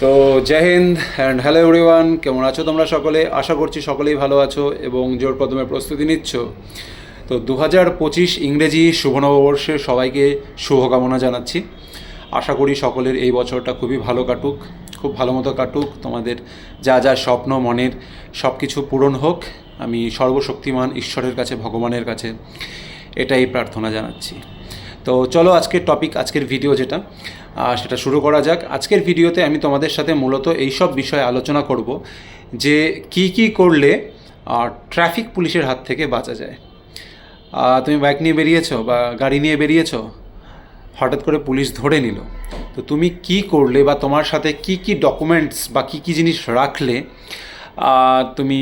তো জয় Hind and hello everyone, কেমন আছো তোমরা সকলে? আশা করছি সকলেই ভালো আছো এবং জোর কদমে প্রস্তুতি নিচ্ছ। তো 2025 ইংরেজি শুভ নববর্ষে সবাইকে শুভকামনা জানাচ্ছি। আশা করি সকলের এই বছরটা খুবই ভালো কাটুক, খুব ভালো মতো কাটুক। তোমাদের যা যা স্বপ্ন মনের সব কিছু পূরণ হোক। আমি সর্বশক্তিমান ঈশ্বরের কাছে, ভগবানের কাছে এটাই প্রার্থনা জানাচ্ছি। তো চলো আজকের টপিক, আজকের ভিডিও যেটা সেটা শুরু করা যাক। আজকের ভিডিওতে আমি তোমাদের সাথে মূলত এইসব বিষয়ে আলোচনা করব যে কি করলে ট্রাফিক পুলিশের হাত থেকে বাঁচা যায়। তুমি বাইক নিয়ে বেরিয়েছো বা গাড়ি নিয়ে বেরিয়েছো, হঠাৎ করে পুলিশ ধরে নিল, তো তুমি কি করলে বা তোমার সাথে কি ডকুমেন্টস বা কি জিনিস রাখলে তুমি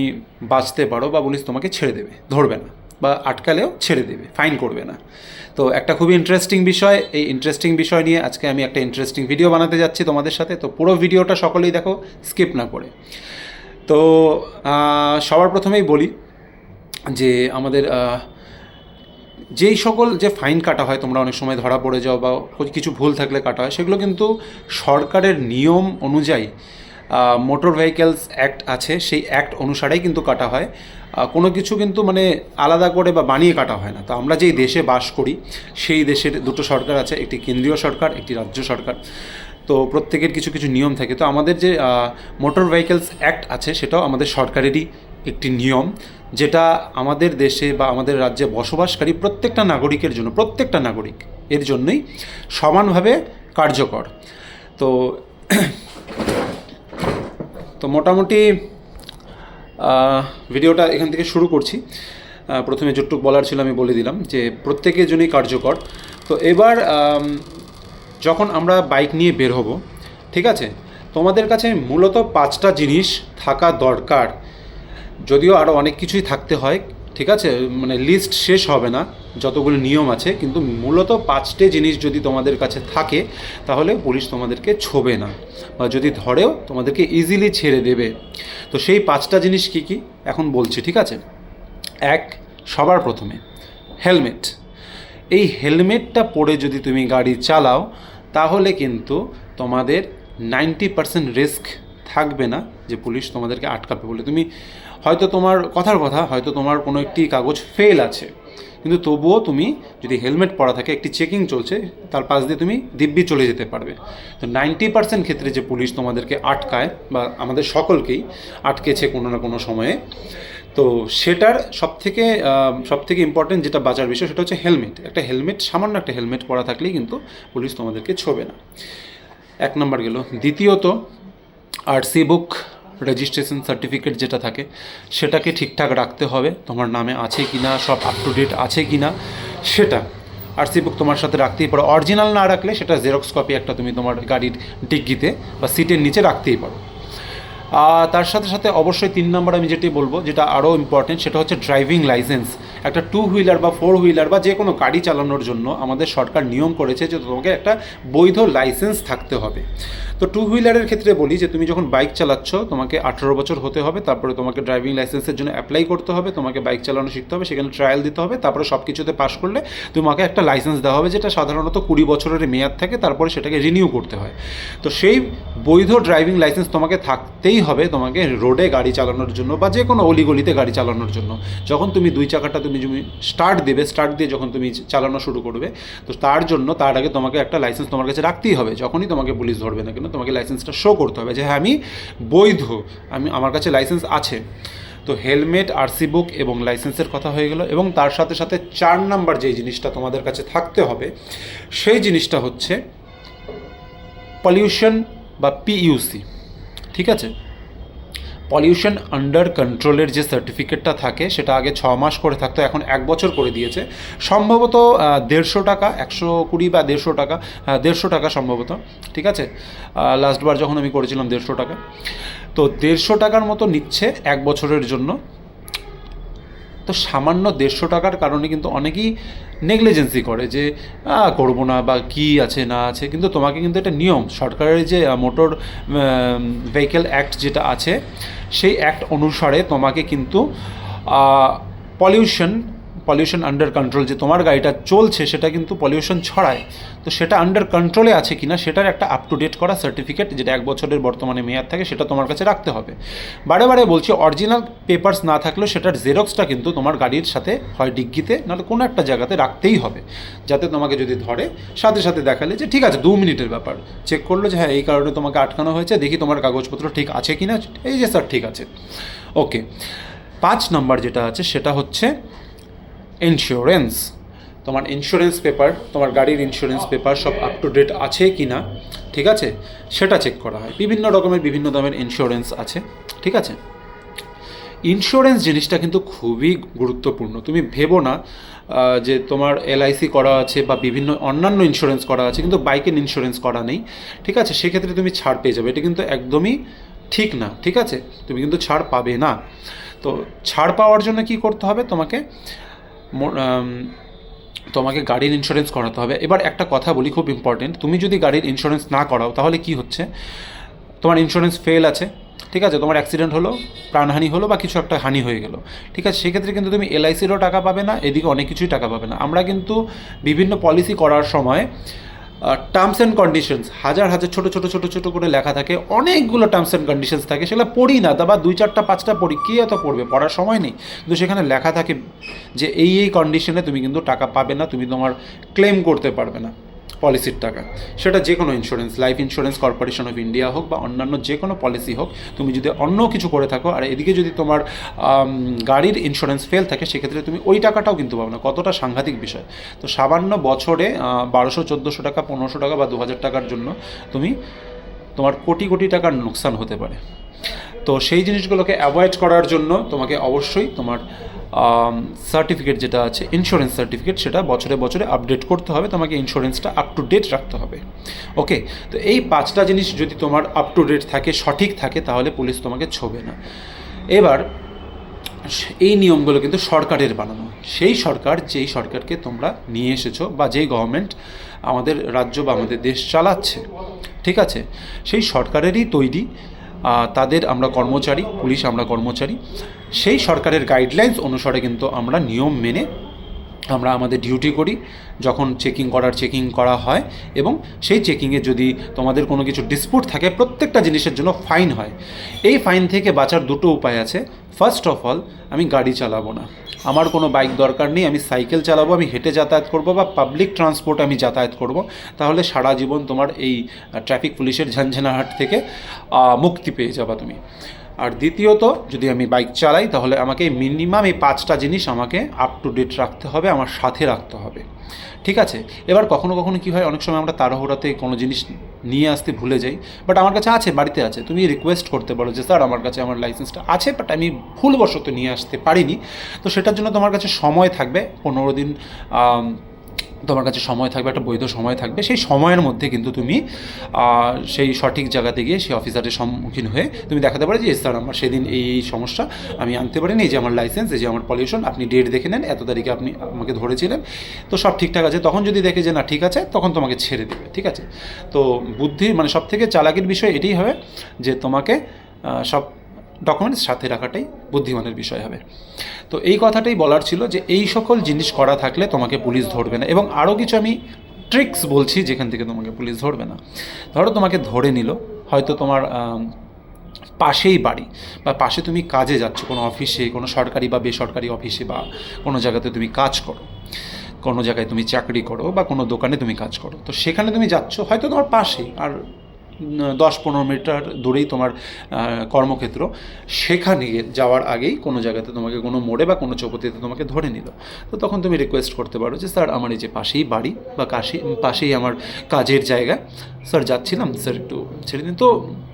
বাঁচতে পারো বা পুলিশ তোমাকে ছেড়ে দেবে, ধরবে না, বা আটকালেও ছেড়ে দেবে, ফাইন করবে না। তো একটা খুবই ইন্টারেস্টিং বিষয়, এই ইন্টারেস্টিং বিষয় নিয়ে আজকে আমি একটা ইন্টারেস্টিং ভিডিও বানাতে যাচ্ছি তোমাদের সাথে। তো পুরো ভিডিওটা সকলেই দেখো, স্কিপ না করে। তো সবার প্রথমেই বলি যে আমাদের যেই সকল যে ফাইন কাটা হয়, তোমরা অনেক সময় ধরা পড়ে যাও বা কিছু ভুল থাকলে কাটা হয়, সেগুলো কিন্তু সরকারের নিয়ম অনুযায়ী মোটর ভেহিকেলস অ্যাক্ট আছে, সেই অ্যাক্ট অনুসারেই কিন্তু কাটা হয়। কোনো কিছু কিন্তু মানে আলাদা করে বা বানিয়ে কাটা হয় না। তো আমরা যেই দেশে বাস করি সেই দেশের দুটো সরকার আছে, একটি কেন্দ্রীয় সরকার, একটি রাজ্য সরকার। তো প্রত্যেকের কিছু কিছু নিয়ম থাকে। তো আমাদের যে মোটর ভেহিকেলস অ্যাক্ট আছে সেটাও আমাদের সরকারেরই একটি নিয়ম, যেটা আমাদের দেশে বা আমাদের রাজ্যে বসবাসকারী প্রত্যেকটা নাগরিকের জন্য, প্রত্যেকটা নাগরিক এর জন্যই সমানভাবে কার্যকর। তো তো মোটামুটি ভিডিওটা এখান থেকে শুরু করছি। প্রথমে যতটুকু বলার ছিল আমি বলে দিলাম যে প্রত্যেকের জন্যই কার্যকর। তো এবার যখন আমরা বাইক নিয়ে বের হব, ঠিক আছে, তোমাদের কাছে মূলত 5টা জিনিস থাকা দরকার। যদিও আরও অনেক কিছুই থাকতে হয়, ঠিক আছে, মানে লিস্ট শেষ হবে না যতগুলো নিয়ম আছে, কিন্তু মূলত 5টে জিনিস যদি তোমাদের কাছে থাকে তাহলে পুলিশ তোমাদেরকে ছোবে না, বা যদি ধরেও তোমাদেরকে ইজিলি ছেড়ে দেবে। তো সেই 5টা জিনিস কি এখন বলছি, ঠিক আছে। সবার প্রথমে হেলমেট। এই হেলমেটটা পরে যদি তুমি গাড়ি চালাও তাহলে কিন্তু তোমাদের 90% রিস্ক থাকবে না যে পুলিশ তোমাদেরকে আটকাবে বলে। তুমি হয়তো তোমার কথার কথা হয়তো তোমার কোনো একটি কাগজ ফেল আছে, কিন্তু তবুও তুমি যদি হেলমেট পরা থাকে, একটি চেকিং চলছে, তার পাশ দিয়ে তুমি দিব্যি চলে যেতে পারবে। তো 90% ক্ষেত্রে যে পুলিশ তোমাদেরকে আটকায় বা আমাদের সকলকেই আটকেছে কোনো না কোনো সময়ে, তো সেটার সবথেকে ইম্পর্টেন্ট যেটা বাঁচার বিষয় সেটা হচ্ছে হেলমেট। একটা হেলমেট, সামান্য একটা হেলমেট পরা থাকলেই কিন্তু পুলিশ তোমাদেরকে ছোবে না। 1 নম্বর গেল। দ্বিতীয়ত, আরসি বুক, রেজিস্ট্রেশন সার্টিফিকেট যেটা থাকে সেটাকে ঠিকঠাক রাখতে হবে, তোমার নামে আছে কি না, সব আপ টু ডেট আছে কি না সেটা। আরসি বুক তোমার সাথে রাখতেই পারো, অরিজিনাল না রাখলে সেটা জেরক্স কপি একটা তুমি তোমার গাড়ির ডিগ্গিতে বা সিটের নিচে রাখতেই পারো। তার সাথে সাথে অবশ্যই 3 নম্বর আমি যেটি বলবো, যেটা আরও ইম্পর্টেন্ট, সেটা হচ্ছে ড্রাইভিং লাইসেন্স। একটা 2 হুইলার বা 4 হুইলার বা যে কোনো গাড়ি চালানোর জন্য আমাদের সরকার নিয়ম করেছে যে তোমাকে একটা বৈধ লাইসেন্স থাকতে হবে। তো 2 হুইলারের ক্ষেত্রে বলি যে তুমি যখন বাইক চালাচ্ছ তোমাকে 18 বছর হতে হবে, তারপরে তোমাকে ড্রাইভিং লাইসেন্সের জন্য অ্যাপ্লাই করতে হবে, তোমাকে বাইক চালানো শিখতে হবে, সেখানে ট্রায়াল দিতে হবে, তারপরে সব কিছুতে পাস করলে তোমাকে একটা লাইসেন্স দেওয়া হবে, যেটা সাধারণত 20 বছরের মেয়াদ থাকে, তারপরে সেটাকে রিনিউ করতে হয়। তো সেই বৈধ ড্রাইভিং লাইসেন্স তোমাকে থাকতেই হবে তোমাকে রোডে গাড়ি চালানোর জন্য বা যে কোনো অলিগলিতে গাড়ি চালানোর জন্য। যখন তুমি 2 চাকাটা তুমি স্টার্ট দিয়ে যখন তুমি চালানো শুরু করবে, তো তার আগে তোমাকে একটা লাইসেন্স তোমার কাছে রাখতেই হবে। যখনই তোমাকে পুলিশ ধরবে না কেন, তোমাকে লাইসেন্সটা শো করতে হবে যে হ্যাঁ আমি বৈধ, আমার কাছে লাইসেন্স আছে। তো হেলমেট, আরসি বুক এবং লাইসেন্সের কথা হয়ে গেল। এবং তার সাথে সাথে 4 নাম্বার যেই জিনিসটা তোমাদের কাছে থাকতে হবে সেই জিনিসটা হচ্ছে পলিউশন বা পিইউসি, ঠিক আছে। পলিউশন আন্ডার কন্ট্রোলের যে সার্টিফিকেটটা থাকে সেটা আগে 6 মাস করে থাকতো, এখন 1 বছর করে দিয়েছে। সম্ভবত 150 টাকা, 120 বা 150 টাকা, 150 টাকা সম্ভবত, ঠিক আছে। লাস্টবার যখন আমি করেছিলাম 150 টাকা। তো 150 টাকার মতো নিচ্ছে 1 বছরের জন্য। তো সামান্য 150 টাকার কারণে কিন্তু অনেকেই নেগলিজেন্সি করে যে করবো না বা কি আছে না আছে, কিন্তু তোমাকে কিন্তু এটা নিয়ম, সরকারের যে মোটর ভেহিকেল অ্যাক্ট যেটা আছে সেই অ্যাক্ট অনুসারে তোমাকে কিন্তু পলিউশন পলিউশন আন্ডার কন্ট্রোল, যে তোমার গাড়িটা চলছে সেটা কিন্তু পলিউশন ছড়ায়, তো সেটা আন্ডার কন্ট্রোলে আছে কিনা সেটার একটা আপ টু ডেট করা সার্টিফিকেট, যেটা 1 বছরের বর্তমানে মেয়াদ থাকে, সেটা তোমার কাছে রাখতে হবে। বারে বারে বলছি, অরিজিনাল পেপারস না থাকলেও সেটার জেরক্সটা কিন্তু তোমার গাড়ির সাথে হয় ডিগ্গিতে নাহলে কোনো একটা জায়গাতে রাখতেই হবে, যাতে তোমাকে যদি ধরে সাথে সাথে দেখালে যে ঠিক আছে 2 মিনিটের ব্যাপার, চেক করলো যে হ্যাঁ এই কারণে তোমাকে আটকানো হয়েছে, দেখি তোমার কাগজপত্র ঠিক আছে কি না, এই যে স্যার ঠিক আছে। ওকে, 5 নম্বর যেটা আছে সেটা হচ্ছে ইন্স্যুরেন্স। তোমার ইন্স্যুরেন্স পেপার, তোমার গাড়ির ইন্স্যুরেন্স পেপার সব আপ টু ডেট আছে কি না, ঠিক আছে, সেটা চেক করা হয়। বিভিন্ন রকমের বিভিন্ন দামের ইন্স্যুরেন্স আছে, ঠিক আছে। ইন্স্যুরেন্স জিনিসটা কিন্তু খুবই গুরুত্বপূর্ণ। তুমি ভেবো না যে তোমার এলআইসি করা আছে বা বিভিন্ন অন্যান্য ইন্স্যুরেন্স করা আছে কিন্তু বাইকের ইন্স্যুরেন্স করা নেই, ঠিক আছে, সেক্ষেত্রে তুমি ছাড় পেয়ে যাবে, এটা কিন্তু একদমই ঠিক না, ঠিক আছে, তুমি কিন্তু ছাড় পাবে না। তো ছাড় পাওয়ার জন্য কি করতে হবে, তোমাকে গাড়ির ইন্স্যুরেন্স করাতে হবে। এবার একটা কথা বলি, খুব ইম্পর্টেন্ট, তুমি যদি গাড়ির ইন্স্যুরেন্স না করাও তাহলে কি হচ্ছে, তোমার ইন্স্যুরেন্স ফেল আছে, ঠিক আছে, তোমার অ্যাক্সিডেন্ট হলো, প্রাণহানি হলো বা কিছু একটা হানি হয়ে গেলো, ঠিক আছে, সেক্ষেত্রে কিন্তু তুমি এলআইসিরও টাকা পাবে না, এদিকে অনেক কিছুই টাকা পাবে না। আমরা কিন্তু বিভিন্ন পলিসি করার সময় টার্মস অ্যান্ড কন্ডিশনস হাজার হাজার ছোটো ছোটো ছোটো ছোটো করে লেখা থাকে, অনেকগুলো টার্মস অ্যান্ড কন্ডিশনস থাকে, সেগুলো পড়ি না, বা 2, 4, 5টা পড়ি, কে এত পড়বে, পড়ার সময় নেই, কিন্তু সেখানে লেখা থাকে যে এই কন্ডিশনে তুমি কিন্তু টাকা পাবে না, তুমি তোমার ক্লেম করতে পারবে না পলিসির টাকা। সেটা যে কোনো insurance, life insurance corporation of India হোক বা অন্যান্য যে কোনো পলিসি হোক, তুমি যদি অন্য কিছু করে থাকো আর এদিকে যদি তোমার গাড়ির ইন্স্যুরেন্স ফেল থাকে, সেক্ষেত্রে তুমি ওই টাকাটাও কিন্তু পাবে না। কতটা সাংঘাতিক বিষয়। তো সামান্য বছরে 1200, 1400 টাকা, 1500 টাকা বা 2000 টাকার জন্য তোমার কোটি কোটি টাকার নোকসান হতে পারে। তো সেই জিনিসগুলোকে অ্যাভয়েড করার জন্য তোমাকে অবশ্যই তোমার সার্টিফিকেট যেটা আছে ইন্স্যুরেন্স সার্টিফিকেট, সেটা বছরে বছরে আপডেট করতে হবে, তোমাকে ইন্স্যুরেন্সটা আপ টু ডেট রাখতে হবে। ওকে, তো এই 5টা জিনিস যদি তোমার আপ টু ডেট থাকে, সঠিক থাকে, তাহলে পুলিশ তোমাকে ছোবে না। এবার এই নিয়মগুলো কিন্তু সরকারের বানানো, সেই সরকার যেই সরকারকে তোমরা নিয়ে এসেছো বা যেই গভর্নমেন্ট আমাদের রাজ্য বা আমাদের দেশ চালাচ্ছে, ঠিক আছে, সেই সরকারেরই তৈরি, তাদের আমরা কর্মচারী, পুলিশ আমরা কর্মচারী, সেই সরকারের গাইডলাইন্স অনুসারে কিন্তু আমরা নিয়ম মেনে আমরা আমাদের ডিউটি করি। যখন চেকিং করা হয় এবং সেই চেকিংয়ে যদি তোমাদের কোনো কিছু ডিসপুট থাকে, প্রত্যেকটা জিনিসের জন্য ফাইন হয়। এই ফাইন থেকে বাঁচার 2টো উপায় আছে। ফার্স্ট অফ অল, আমি গাড়ি চালাবো না, আমার কোনো বাইক দরকার নেই, আমি সাইকেল চালাবো, আমি হেঁটে যাতায়াত করব বা পাবলিক ট্রান্সপোর্ট আমি যাতায়াত করব, তাহলে সারা জীবন তোমার এই ট্রাফিক পুলিশের ঝঞ্ঝনাহাট থেকে মুক্তি পেয়ে যাবা তুমি। আর দ্বিতীয়ত, যদি আমি বাইক চালাই তাহলে আমাকে মিনিমাম এই 5টা জিনিস আমাকে আপ টু ডেট রাখতে হবে, আমার সাথে রাখতে হবে, ঠিক আছে। এবার কখনো কখনো কী হয়, অনেক সময় আমরা তাড়াহুড়োতে কোনো জিনিস নিয়ে আসতে ভুলে যাই, বাট আমার কাছে আছে, বাড়িতে আছে, তুমি রিকোয়েস্ট করতে পারো যে স্যার আমার কাছে আমার লাইসেন্সটা আছে, বাট আমি ভুলবশত নিয়ে আসতে পারিনি। তো সেটার জন্য তোমার কাছে সময় থাকবে 15 দিন, তোমার কাছে সময় থাকবে, একটা বৈধ সময় থাকবে। সেই সময়ের মধ্যে কিন্তু তুমি সেই সঠিক জায়গাতে গিয়ে সেই অফিসারের সম্মুখীন হয়ে তুমি দেখাতে পারো যে স্যার আমার সেদিন এই সমস্যা আমি আনতে পারিনি, এই যে আমার লাইসেন্স, এই যে আমার পলিউশন, আপনি ডেট দেখে নেন, এত তারিখে আপনি আমাকে ধরেছিলেন, তো সব ঠিকঠাক আছে। তখন যদি দেখে যে না ঠিক আছে, তখন তোমাকে ছেড়ে দেবে, ঠিক আছে। তো বুদ্ধি মানে সব থেকে চালাকির বিষয় এটাই হবে যে তোমাকে সব ডকুমেন্টস সাথে রাখাটাই বুদ্ধিমানের বিষয় হবে। তো এই কথাটাই বলার ছিল যে এই সকল জিনিস করা থাকলে তোমাকে পুলিশ ধরবে না। এবং আরও কিছু আমি ট্রিক্স বলছি যেখান থেকে তোমাকে পুলিশ ধরবে না। ধরো তোমাকে ধরে নিল, হয়তো তোমার পাশেই বাড়ি বা পাশে তুমি কাজে যাচ্ছ, কোনো অফিসে, কোনো সরকারি বা বেসরকারি অফিসে বা কোনো জায়গাতে তুমি কাজ করো, কোনো জায়গায় তুমি চাকরি করো বা কোনো দোকানে তুমি কাজ করো, তো সেখানে তুমি যাচ্ছ, হয়তো তোমার পাশেই আর 10-15 মিটার দূরেই তোমার কর্মক্ষেত্র, সেখানে যাওয়ার আগেই কোনো জায়গাতে তোমাকে কোনো মোড়ে বা কোনো চৌপতিতে তোমাকে ধরে নিল। তো তখন তুমি রিকোয়েস্ট করতে পারো যে স্যার আমার এই যে পাশেই বাড়ি বা পাশেই আমার কাজের জায়গা, স্যার যাচ্ছিলাম, স্যার একটু ছেড়ে দিন। তো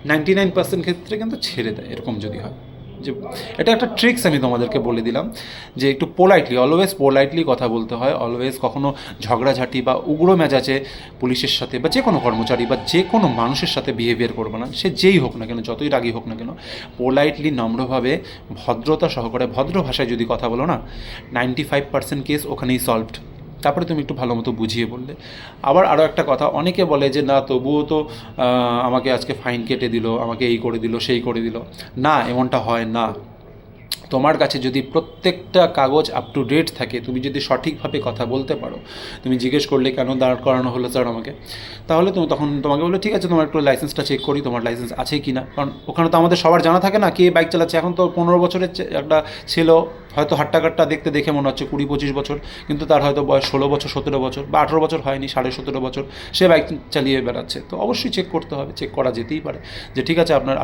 99% ক্ষেত্রে কিন্তু ছেড়ে দেয়, এরকম যদি হয়। যে এটা একটা ট্রিক্স আমি তোমাদেরকে বলে দিলাম যে একটু অলওয়েজ পোলাইটলি কথা বলতে হয়। অলওয়েজ কখনো ঝগড়াঝাটি বা উগ্র মেজাজে পুলিশের সাথে বা যে কোনো কর্মচারী বা যে কোনো মানুষের সাথে বিহেভিয়ার করবে না, সে যেই হোক না কেন, যতই রাগী হোক না কেন, পোলাইটলি নম্রভাবে ভদ্রতা সহকারে ভদ্র ভাষায় যদি কথা বলো না, 95% কেস ওখানেই সলভড। তারপরে তুমি একটু ভালো মতো বুঝিয়ে বললে। আবার আরও একটা কথা, অনেকে বলে যে না তবুও তো আমাকে আজকে ফাইন কেটে দিল, আমাকে এই করে দিল, সেই করে দিল। না, এমনটা হয় না। তোমার কাছে যদি প্রত্যেকটা কাগজ আপ টু ডেট থাকে, তুমি যদি সঠিকভাবে কথা বলতে পারো, তুমি জিজ্ঞেস করলে কেন দাঁড় করানো হলো স্যার আমাকে, তাহলে তুমি তখন তোমাকে বললো ঠিক আছে তোমার একটু লাইসেন্সটা চেক করি, তোমার লাইসেন্স আছে কি না। কারণ ওখানে তো আমাদের সবার জানা থাকে না কে বাইক চালাচ্ছে। এখন তো 15 বছরের একটা ছিল, হয়তো হাট্টাকাট্টা দেখে মনে হচ্ছে 20-25 বছর, কিন্তু তার হয়তো বয়স 16 বছর 17 বছর বা 18 বছর হয়নি, 17.5 বছর সে বাইক চালিয়ে বেড়াচ্ছে। তো অবশ্যই চেক করতে হবে, চেক করা যেতেই পারে যে ঠিক আছে আপনার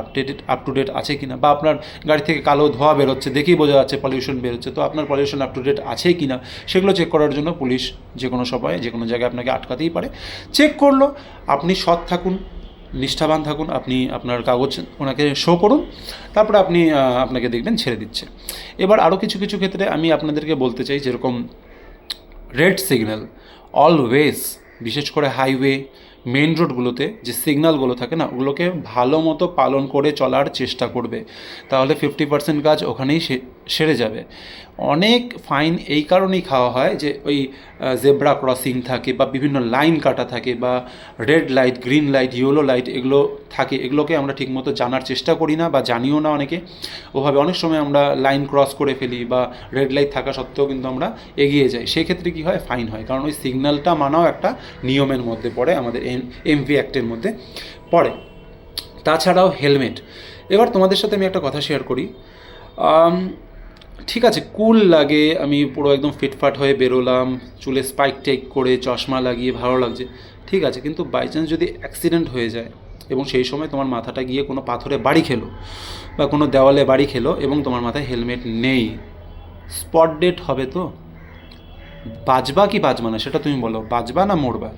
আপ টু ডেট আছে কি না, বা আপনার গাড়ি থেকে কালো ধোঁয়া বেরোচ্ছে, দেখেই বোঝা যাচ্ছে পলিউশন বেরোচ্ছে, তো আপনার পলিউশন আপ টু ডেট আছে কি না সেগুলো চেক করার জন্য পুলিশ যে কোনো সময় যে কোনো জায়গায় আপনাকে আটকাতেই পারে। চেক করলো, আপনি সৎ থাকুন, নিষ্ঠাবান থাকুন, আপনি আপনার কাগজ ওনাকে শো করুন, তারপরে আপনাকে দেখবেন ছেড়ে দিচ্ছে। এবার আরও কিছু কিছু ক্ষেত্রে আমি আপনাদেরকে বলতে চাই, যেরকম রেড সিগন্যাল অলওয়েজ, বিশেষ করে হাইওয়ে মেন রোডগুলোতে যে সিগন্যালগুলো থাকে না, ওগুলোকে ভালো মতো পালন করে চলার চেষ্টা করবে, তাহলে 50% কাজ ওখানেই সেরে যাবে। অনেক ফাইন এই কারণেই খাওয়া হয় যে ওই জেব্রা ক্রসিং থাকে বা বিভিন্ন লাইন কাটা থাকে বা red light, green light, yellow light এগুলো থাকে, এগুলোকে আমরা ঠিকমতো জানার চেষ্টা করি না বা জানিও না অনেকে। ওভাবে অনেক সময় আমরা লাইন ক্রস করে ফেলি বা রেড লাইট থাকা সত্ত্বেও কিন্তু আমরা এগিয়ে যাই, সেক্ষেত্রে কী হয়, ফাইন হয়। কারণ ওই সিগন্যালটা মানাও একটা নিয়মের মধ্যে পড়ে, আমাদের এমভি অ্যাক্টের মধ্যে পড়ে। তাছাড়াও হেলমেট। এবার তোমাদের সাথে আমি একটা কথা শেয়ার করি। ঠিক আছে, কুল লাগে, আমি পুরো একদম ফিটফাট হয়ে বেরোলাম, চুলে স্পাইক টেক করে চশমা লাগিয়ে ভালো লাগছে, ঠিক আছে, কিন্তু বাই চান্স যদি অ্যাক্সিডেন্ট হয়ে যায় এবং সেই সময় তোমার মাথাটা গিয়ে কোনো পাথরে বাড়ি খেলো বা কোনো দেওয়ালে বাড়ি খেলো এবং তোমার মাথায় হেলমেট নেই, স্পট ডেট হবে তো? বাঁচবা কি বাঁচবা না সেটা তুমি বলো, বাঁচবা না মরবা?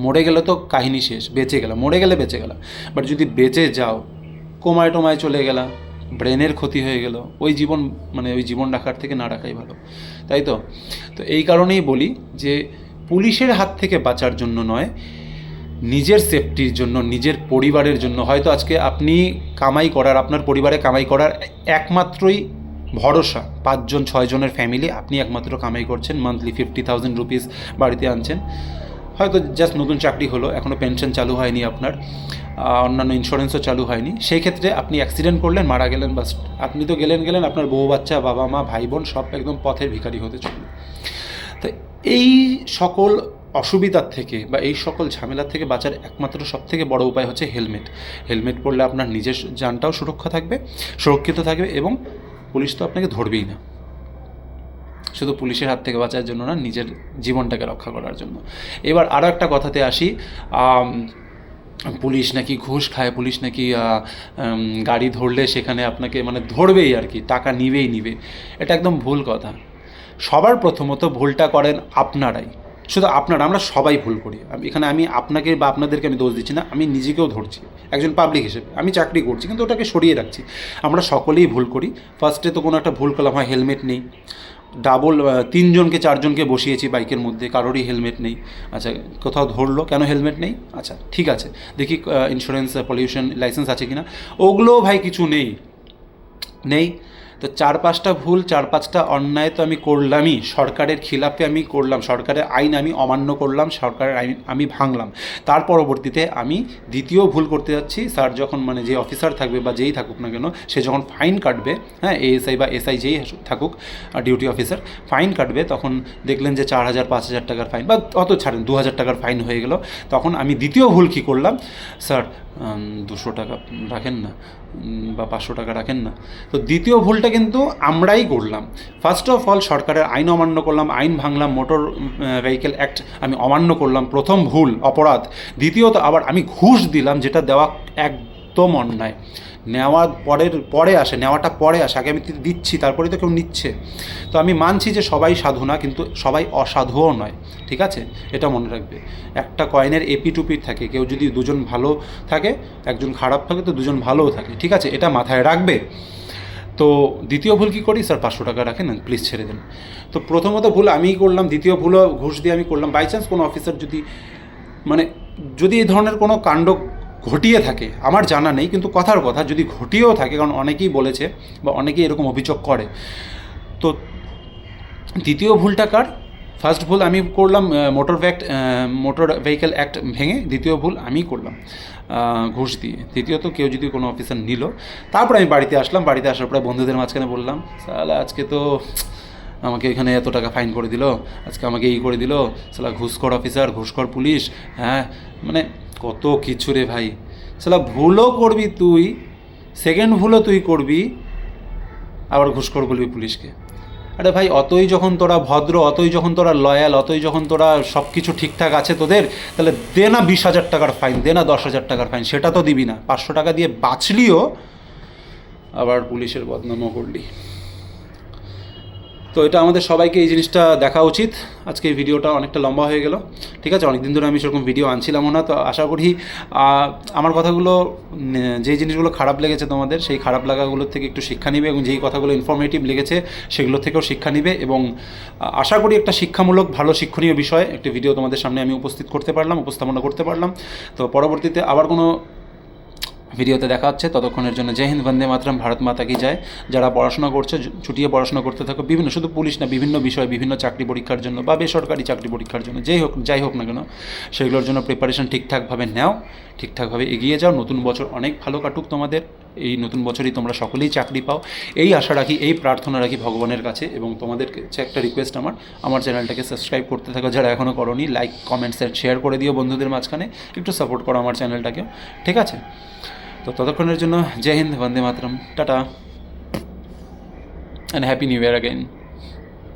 মরে গেলে তো কাহিনী শেষ, বেঁচে গেলা, মরে গেলে বেঁচে গেলা। বাট যদি বেঁচে যাও, কোমায় টোমায় চলে গেলা, ব্রেনের ক্ষতি হয়ে গেল, ওই জীবন রাখার থেকে না রাখাই ভালো, তাই তো? তো এই কারণেই বলি যে পুলিশের হাত থেকে বাঁচার জন্য নয়, নিজের সেফটির জন্য, নিজের পরিবারের জন্য। হয়তো আজকে আপনি কামাই করার, আপনার পরিবারে কামাই করার একমাত্রই ভরসা 5-6 জনের ফ্যামিলি, আপনি একমাত্র কামাই করছেন, মান্থলি 50,000 রুপিস বাড়িতে আনছেন, হয়তো জাস্ট নতুন চাকরি হলো, এখনও পেনশন চালু হয়নি আপনার, অন্যান্য ইন্স্যুরেন্সও চালু হয়নি, সেই ক্ষেত্রে আপনি অ্যাক্সিডেন্ট করলেন, মারা গেলেন, বাস আপনি তো গেলেন, আপনার বউ বাচ্চা, বাবা মা, ভাই বোন সব একদম পথের ভিখারি হতে চলল। তো এই সকল অসুবিধার থেকে বা এই সকল ঝামেলার থেকে বাঁচার একমাত্র সবথেকে বড় উপায় হচ্ছে হেলমেট। হেলমেট পরলে আপনার নিজের জানটাও সুরক্ষিত থাকবে এবং পুলিশ তো আপনাকে ধরবেই না, শুধু পুলিশের হাত থেকে বাঁচার জন্য না, নিজের জীবনটাকে রক্ষা করার জন্য। এবার আরও একটা কথাতে আসি, পুলিশ নাকি ঘুষ খায়, পুলিশ নাকি গাড়ি ধরলে সেখানে আপনাকে ধরবেই আর কি, টাকা নিবে, এটা একদম ভুল কথা। সবার প্রথমত ভুলটা করেন আপনারাই, শুধু আমরা সবাই ভুল করি। আমি আপনাকে বা আপনাদেরকে আমি দোষ দিচ্ছি না, আমি নিজেকেও ধরছি একজন পাবলিক হিসেবে, আমি চাকরি করছি কিন্তু ওটাকে সরিয়ে রাখছি। আমরা সকলেই ভুল করি। ফার্স্টে তো কোনো একটা ভুল করলাম, হয় হেলমেট নেই, 3-4জনকে বসিয়েছি বাইকের মধ্যে, কারোরই হেলমেট নেই, আচ্ছা কোথাও ধরলো, কেন হেলমেট নেই, আচ্ছা ঠিক আছে দেখি ইন্স্যুরেন্স, পলিউশন লাইসেন্স আছে কি না, ওগুলোও ভাই কিছু নেই। তো 4-5টা ভুল, 4-5টা অন্যায় তো আমি করলামই, সরকারের খিলাফে আমি করলাম, সরকারের আইন আমি অমান্য করলাম, সরকারের আইন আমি ভাঙলাম। তার পরবর্তীতে আমি দ্বিতীয় ভুল করতে যাচ্ছি, স্যার যখন যে অফিসার থাকবে বা যেই থাকুক না কেন, সে যখন ফাইন কাটবে, হ্যাঁ এএসআই বা এসআই যেই থাকুক ডিউটি অফিসার, ফাইন কাটবে, তখন দেখলেন যে 4,000-5,000 টাকার ফাইন বা অত ছাড়েন 2,000 টাকার ফাইন হয়ে গেল, তখন আমি দ্বিতীয় ভুল কী করলাম, স্যার 200 টাকা রাখেন না বা 500 টাকা রাখেন না। তো দ্বিতীয় ভুলটা কিন্তু আমরাই করলাম। ফার্স্ট অফ অল সরকারের আইন অমান্য করলাম, আইন ভাঙলাম, মোটর ভেহিকেল অ্যাক্ট আমি অমান্য করলাম, প্রথম ভুল অপরাধ। দ্বিতীয়ত আবার আমি ঘুষ দিলাম, যেটা দেওয়া একদম অন্যায়। নেওয়াটা পরে আসে, আগে আমি দিচ্ছি তারপরেই তো কেউ নিচ্ছে। তো আমি মানছি যে সবাই সাধু না, কিন্তু সবাই অসাধুও নয়, ঠিক আছে, এটা মনে রাখবে। একটা কয়েনের এপি টুপি থাকে, কেউ যদি 2জন ভালো থাকে, একজন খারাপ থাকে, তো 2জন ভালোও থাকে, ঠিক আছে, এটা মাথায় রাখবে। তো দ্বিতীয় ভুল কী করি, স্যার 500 টাকা রাখেন না প্লিজ, ছেড়ে দেন। তো প্রথমত ভুল আমিই করলাম, দ্বিতীয় ভুলও ঘুষ দিয়ে আমি করলাম। বাই চান্স কোনো অফিসার যদি এই ধরনের কোনো কাণ্ড ঘটিয়ে থাকে, আমার জানা নেই, কিন্তু কথার কথা যদি ঘটিয়েও থাকে, কারণ অনেকেই বলেছে বা অনেকেই এরকম অভিযোগ করে, তো দ্বিতীয় ভুলটা কার, ফার্স্ট ভুল আমি করলাম মোটর ভেহিকেল অ্যাক্ট ভেঙে, দ্বিতীয় ভুল আমি করলাম ঘুষ দিয়ে, তৃতীয়ত কেউ যদি কোনো অফিসার নিল। তারপর আমি বাড়িতে আসলাম, বাড়িতে আসার পরে বন্ধুদের মাঝখানে বললাম, সালা আজকে তো আমাকে এখানে এত টাকা ফাইন করে দিল, আজকে আমাকে এই করে দিল, সালা ঘুষখোর অফিসার, ঘুষখোর পুলিশ, হ্যাঁ মানে কত কিছু রে ভাই। সালা ভুলও করবি তুই, সেকেন্ড ভুলও তুই করবি, আবার ঘুষখোর বলবি পুলিশকে। আরে ভাই, অতই যখন তোরা ভদ্র, অতই যখন তোরা লয়াল, অতই যখন তোরা সব কিছু ঠিকঠাক আছে তোদের, তাহলে দে না 20,000 টাকার ফাইন, দে না 10,000 টাকার ফাইন, সেটা তো দিবি না। 500 টাকা দিয়ে বাঁচলিও, আবার পুলিশের বদনামও করলি। তো এটা আমাদের সবাইকে এই জিনিসটা দেখা উচিত। আজকে এই ভিডিওটা অনেকটা লম্বা হয়ে গেল, ঠিক আছে, অনেকদিন ধরে আমি সেরকম ভিডিও আনছিলামও না। তো আশা করি আমার কথাগুলো, যেই জিনিসগুলো খারাপ লেগেছে তোমাদের, সেই খারাপ লাগাগুলোর থেকে একটু শিক্ষা নিবে, এবং যেই কথাগুলো ইনফরমেটিভ লেগেছে সেগুলো থেকেও শিক্ষা নিবে, এবং আশা করি একটা শিক্ষামূলক ভালো শিক্ষণীয় বিষয় একটি ভিডিও তোমাদের সামনে আমি উপস্থাপনা করতে পারলাম। তো পরবর্তীতে আবার কোনো ভিডিওতে দেখা হচ্ছে, ততক্ষণের জন্য জয় হিন্দ, বন্দে মাতরম, ভারত মাতা কি যায়। যারা পড়াশোনা করছে, ছুটিয়ে পড়াশোনা করতে থাকো, বিভিন্ন, শুধু পুলিশ না, বিভিন্ন বিষয়, বিভিন্ন চাকরি পরীক্ষার জন্য বা বেসরকারি চাকরি পরীক্ষার জন্য, যাই হোক না কেন, সেগুলোর জন্য প্রিপারেশন ঠিকঠাকভাবে নাও, ঠিকঠাকভাবে এগিয়ে যাও। নতুন বছর অনেক ভালো কাটুক তোমাদের, এই নতুন বছরই তোমরা সকলেই চাকরি পাও, এই আশা রাখি, এই প্রার্থনা রাখি ভগবানের কাছে। এবং তোমাদের কাছে একটা রিকোয়েস্ট আমার চ্যানেলটাকে সাবস্ক্রাইব করতে থাকো যারা এখনও করোনি, লাইক কমেন্টস অ্যান্ড শেয়ার করে দিও বন্ধুদের মাঝখানে, একটু সাপোর্ট করো আমার চ্যানেলটাকেও, ঠিক আছে। তো ততক্ষণের জন্য জয় হিন্দ, বন্দে মাতরম, tata, and happy new year again.